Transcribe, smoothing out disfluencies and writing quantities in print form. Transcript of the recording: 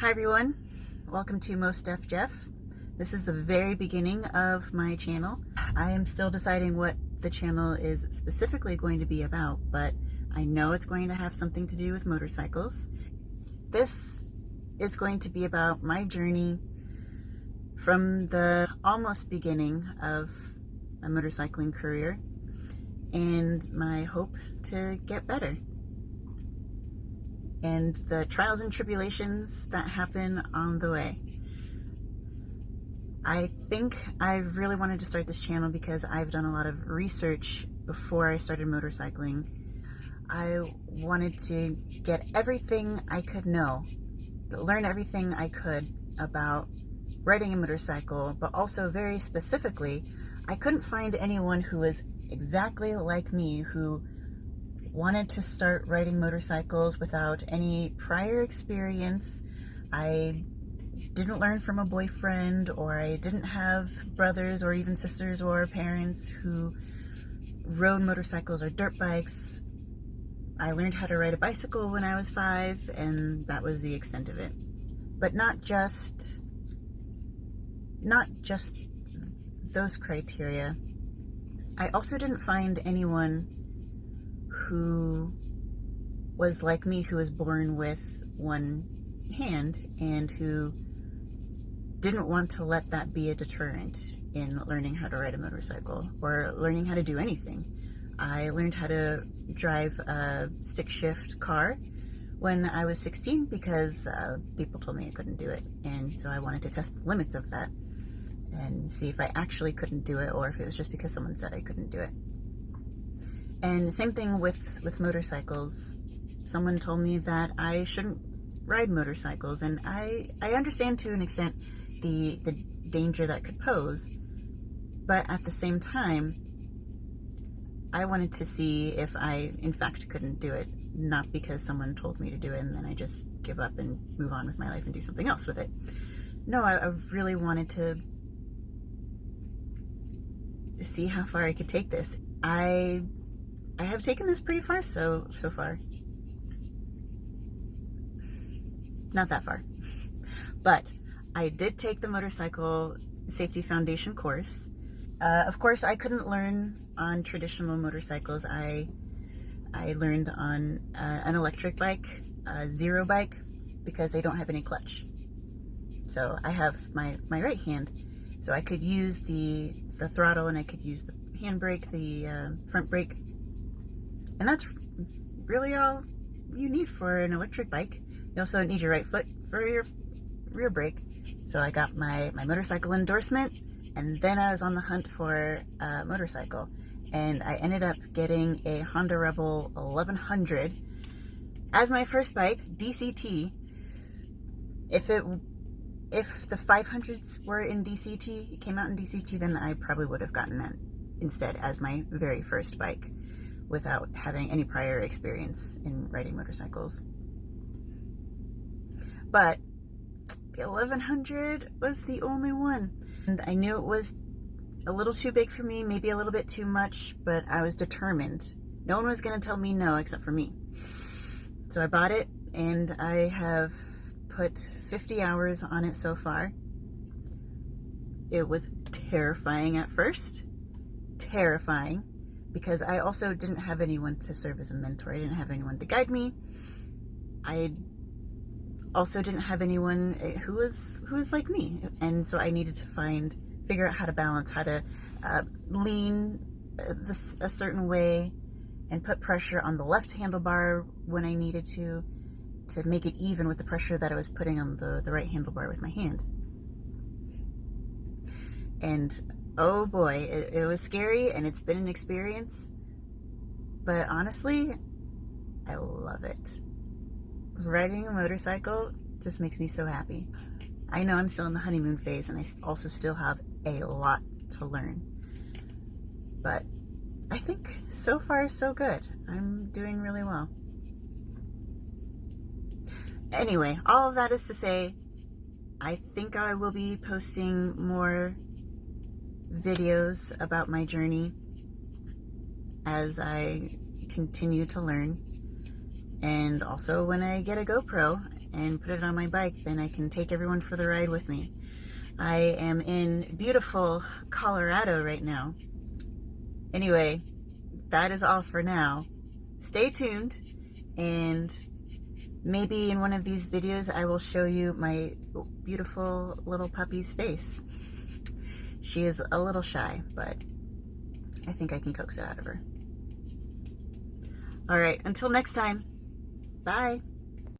Hi everyone, welcome to Most Deaf Jeff. This is the very beginning of my channel. I am still deciding what the channel is specifically going to be about, but I know it's going to have something to do with motorcycles. This is going to be about my journey from the almost beginning of my motorcycling career and my hope to get better, and the trials and tribulations that happen on the way. I think I really wanted to start this channel because I've done a lot of research before I started motorcycling. I wanted to get everything I could know, learn everything I could about riding a motorcycle, but also very specifically, I couldn't find anyone who was exactly like me, who wanted to start riding motorcycles without any prior experience. I didn't learn from a boyfriend, or I didn't have brothers or even sisters or parents who rode motorcycles or dirt bikes. I learned how to ride a bicycle when I was 5, and that was the extent of it. But not just those criteria. I also didn't find anyone who was like me, who was born with one hand and who didn't want to let that be a deterrent in learning how to ride a motorcycle or learning how to do anything. I learned how to drive a stick shift car when I was 16 because people told me I couldn't do it, and so I wanted to test the limits of that and see if I actually couldn't do it or if it was just because someone said I couldn't do it. And same thing with motorcycles. Someone told me that I shouldn't ride motorcycles, and I understand to an extent the danger that could pose, but at the same time, I wanted to see if I in fact couldn't do it, not because someone told me to do it and then I just give up and move on with my life and do something else with it. No, I really wanted to see how far I could take this. I have taken this pretty far so far. Not that far. But I did take the motorcycle safety foundation course. Of course, I couldn't learn on traditional motorcycles. I learned on an electric bike, a zero bike, because they don't have any clutch. So I have my right hand, so I could use the throttle and I could use the handbrake, the front brake. And that's really all you need for an electric bike. You also need your right foot for your rear brake. So I got my motorcycle endorsement, and then I was on the hunt for a motorcycle. And I ended up getting a Honda Rebel 1100 as my first bike, DCT. If the 500s were in DCT, came out in DCT, then I probably would have gotten that instead as my very first bike, without having any prior experience in riding motorcycles. But the 1100 was the only one. And I knew it was a little too big for me, maybe a little bit too much, but I was determined. No one was going to tell me no except for me. So I bought it, and I have put 50 hours on it so far. It was terrifying at first. Terrifying. Because I also didn't have anyone to serve as a mentor. I didn't have anyone to guide me. I also didn't have anyone who was like me. And so I needed to figure out how to balance, how to lean a certain way and put pressure on the left handlebar when I needed to make it even with the pressure that I was putting on the right handlebar with my hand. And oh boy, it was scary, and it's been an experience, but honestly, I love it. Riding a motorcycle just makes me so happy. I know I'm still in the honeymoon phase, and I also still have a lot to learn, but I think so far so good. I'm doing really well. Anyway, all of that is to say, I think I will be posting more videos about my journey as I continue to learn. And also when I get a GoPro, and put it on my bike, then I can take everyone for the ride with me. I am in beautiful Colorado right now. Anyway, that is all for now. Stay tuned, and maybe in one of these videos I will show you my beautiful little puppy's face. She is a little shy, but I think I can coax it out of her. All right, until next time, bye.